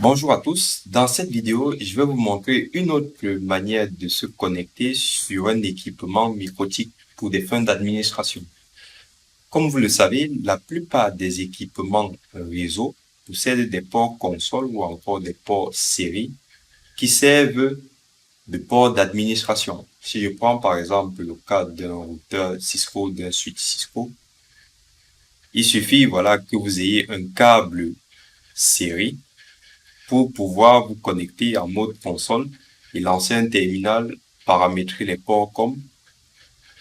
Bonjour à tous, dans cette vidéo, je vais vous montrer une autre manière de se connecter sur un équipement microtique pour des fins d'administration. Comme vous le savez, la plupart des équipements réseau possèdent des ports console ou encore des ports série qui servent de ports d'administration. Si je prends par exemple le cas d'un routeur Cisco, d'un switch Cisco, il suffit que vous ayez un câble série pour pouvoir vous connecter en mode console et lancer un terminal, paramétrer les ports comme,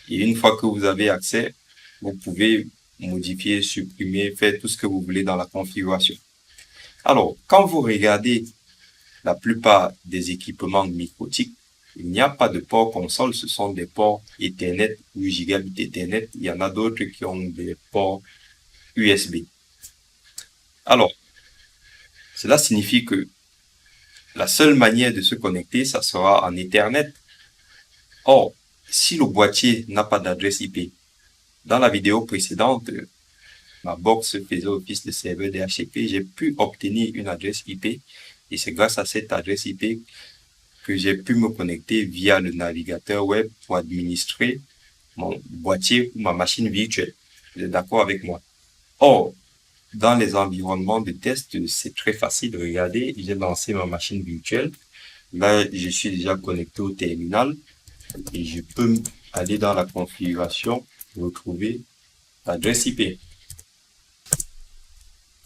et une fois que vous avez accès, vous pouvez modifier, supprimer, faire tout ce que vous voulez dans la configuration. Alors, quand vous regardez la plupart des équipements microtiques, il n'y a pas de port console, ce sont des ports Ethernet ou gigabit Ethernet. Il y en a d'autres qui ont des ports USB. Alors, cela signifie que la seule manière de se connecter, ça sera en Ethernet. Or, si le boîtier n'a pas d'adresse IP, dans la vidéo précédente, ma box faisait office de serveur DHCP, j'ai pu obtenir une adresse IP et c'est grâce à cette adresse IP que j'ai pu me connecter via le navigateur web pour administrer mon boîtier ou ma machine virtuelle. Vous êtes d'accord avec moi? Or, dans les environnements de test, c'est très facile. Regardez, j'ai lancé ma machine virtuelle. Là, je suis déjà connecté au terminal et je peux aller dans la configuration, retrouver l'adresse IP.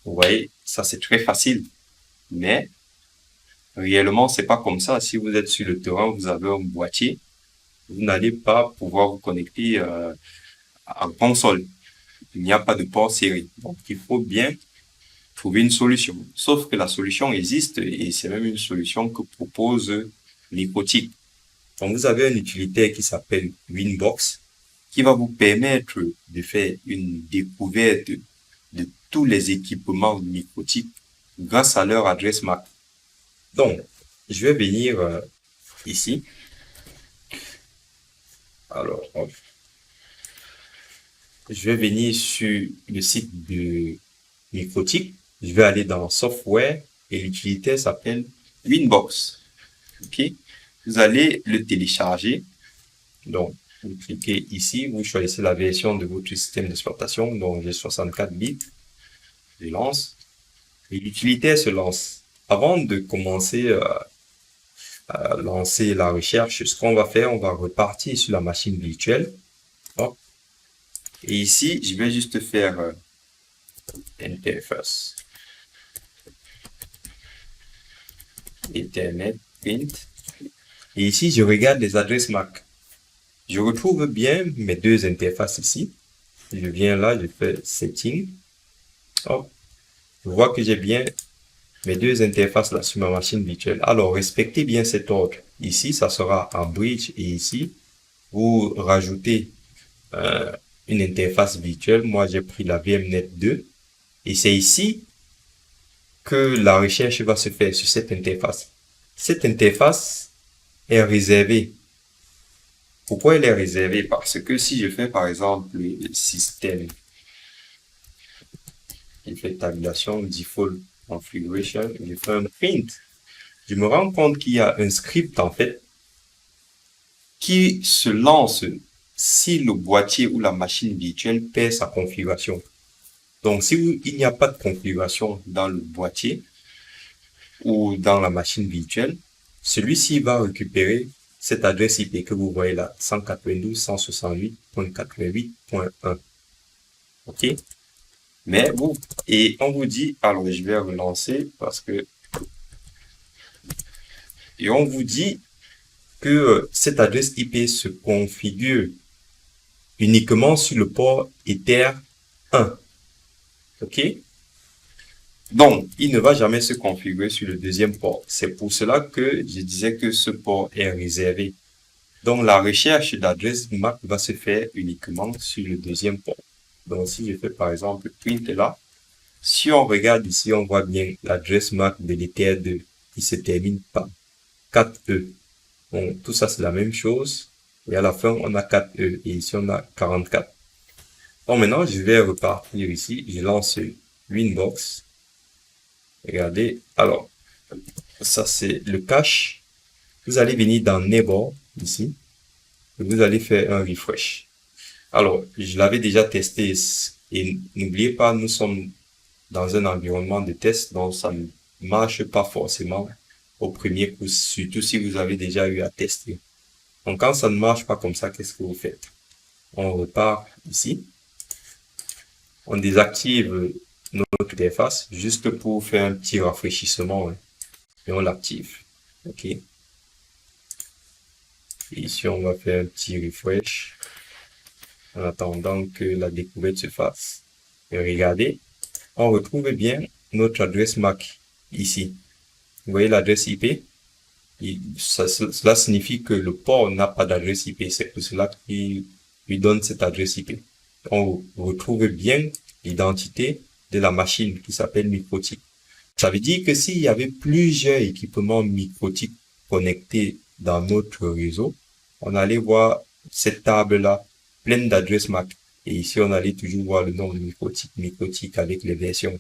Vous voyez, ça c'est très facile. Mais réellement, c'est pas comme ça. Si vous êtes sur le terrain, vous avez un boîtier, vous n'allez pas pouvoir vous connecter en console. Il n'y a pas de port série. Donc, il faut bien trouver une solution. Sauf que la solution existe et c'est même une solution que propose Microtik. Donc, vous avez un utilitaire qui s'appelle Winbox qui va vous permettre de faire une découverte de tous les équipements Microtik grâce à leur adresse MAC. Donc, je vais venir ici. Alors, je vais venir sur le site de Microtik. Je vais aller dans Software et l'utilitaire s'appelle Winbox. Ok, vous allez le télécharger. Donc, vous cliquez ici, vous choisissez la version de votre système d'exploitation. Donc, j'ai 64 bits. Je lance et l'utilitaire se lance. Avant de commencer à lancer la recherche, ce qu'on va faire, on va repartir sur la machine virtuelle. Hop. Et ici, je vais juste faire interface Ethernet print. Et ici, je regarde les adresses MAC. Je retrouve bien mes deux interfaces ici. Je viens là, je fais setting. Hop. Je vois que j'ai bien mes deux interfaces là sur ma machine virtuelle. Alors, respectez bien cet ordre. Ici, ça sera en bridge et ici, vous rajoutez une interface virtuelle. Moi, j'ai pris la VMnet 2 et c'est ici que la recherche va se faire sur cette interface. Cette interface est réservée. Pourquoi elle est réservée? Parce que si je fais par exemple le système, je fais tabulation default configuration, je fais un print, je me rends compte qu'il y a un script en fait qui se lance si le boîtier ou la machine virtuelle perd sa configuration. Donc, si il n'y a pas de configuration dans le boîtier ou dans la machine virtuelle, celui-ci va récupérer cette adresse IP que vous voyez là, 192.168.88.1. OK? Mais bon, et on vous dit, alors je vais relancer parce que, et on vous dit que cette adresse IP se configure uniquement sur le port Ether 1. OK? Donc, il ne va jamais se configurer sur le deuxième port. C'est pour cela que je disais que ce port est réservé. Donc, la recherche d'adresse MAC va se faire uniquement sur le deuxième port. Donc, si je fais par exemple print là, si on regarde ici, on voit bien l'adresse MAC de l'Ether 2 qui se termine par 4E. Bon, tout ça, c'est la même chose. Et à la fin, on a 4E. Et ici, on a 44. Bon, maintenant, je vais repartir ici. Je lance Winbox. Regardez. Alors, Ça, c'est le cache. Vous allez venir dans Neighbor, ici. Et vous allez faire un refresh. Alors, je l'avais déjà testé. Et n'oubliez pas, nous sommes dans un environnement de test, donc ça ne marche pas forcément au premier coup, surtout si vous avez déjà eu à tester. Donc, quand ça ne marche pas comme ça, qu'est-ce que vous faites? On repart ici. On désactive notre interface juste pour faire un petit rafraîchissement, hein, et on l'active. OK. Et ici, on va faire un petit refresh en attendant que la découverte se fasse. Et regardez, on retrouve bien notre adresse MAC ici. Vous voyez l'adresse IP? Cela signifie que le port n'a pas d'adresse IP. C'est pour cela qu'il lui donne cette adresse IP. On retrouve bien l'identité de la machine qui s'appelle Microtik. Ça veut dire que s'il y avait plusieurs équipements Microtik connectés dans notre réseau, on allait voir cette table-là pleine d'adresses MAC. Et ici, on allait toujours voir le nom de Microtik avec les versions.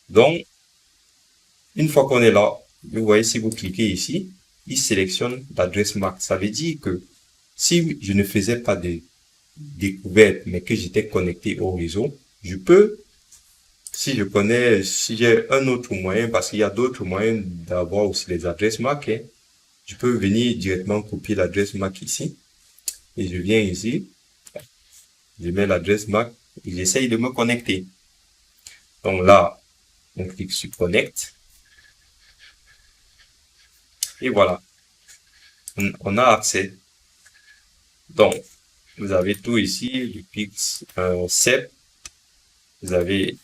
Donc, une fois qu'on est là, vous voyez, si vous cliquez ici, il sélectionne l'adresse MAC. Ça veut dire que si je ne faisais pas de découverte, mais que j'étais connecté au réseau, je peux, si j'ai un autre moyen, parce qu'il y a d'autres moyens d'avoir aussi les adresses MAC, hein, je peux venir directement copier l'adresse MAC ici, et je viens ici, je mets l'adresse MAC, et j'essaye de me connecter. Donc là, on clique sur Connect, et voilà, on a accès. Donc, vous avez tout ici, le Pix CEP, vous avez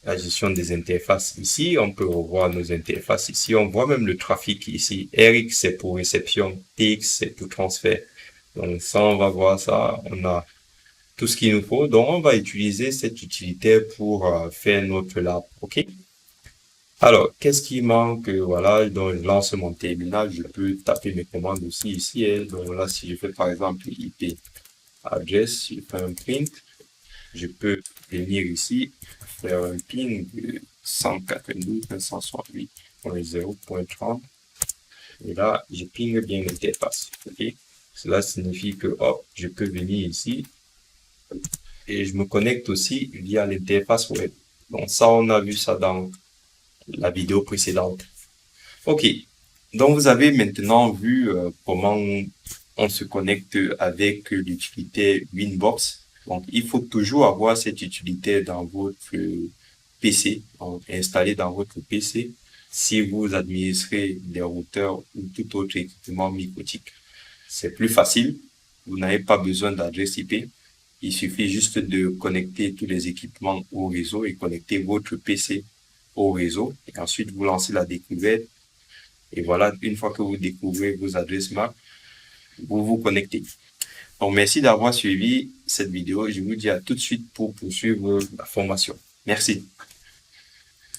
la gestion des interfaces ici, on peut revoir nos interfaces ici, on voit même le trafic ici. RX c'est pour réception, TX c'est pour transfert. Donc ça, on va voir ça, on a tout ce qu'il nous faut. Donc on va utiliser cette utilité pour faire notre lab, ok? Alors, qu'est-ce qui manque? Voilà, donc je lance mon terminal, je peux taper mes commandes aussi ici. Donc là, si je fais par exemple IP address, je fais un print, je peux venir ici, faire un ping de 192.168.0.30 et là, je ping bien l'interface. Okay? Cela signifie que hop, je peux venir ici et je me connecte aussi via l'interface web. Donc ça, on a vu ça dans la vidéo précédente. Ok, donc vous avez maintenant vu comment on se connecte avec l'utilité Winbox. Donc il faut toujours avoir cette utilité dans votre PC, installée dans votre PC, si vous administrez des routeurs ou tout autre équipement Microtik. C'est plus facile, vous n'avez pas besoin d'adresse IP. Il suffit juste de connecter tous les équipements au réseau et connecter votre PC au réseau. Et ensuite, vous lancez la découverte. Et voilà, une fois que vous découvrez vos adresses MAC, vous vous connectez. Donc, merci d'avoir suivi cette vidéo. Je vous dis à tout de suite pour poursuivre la formation. Merci.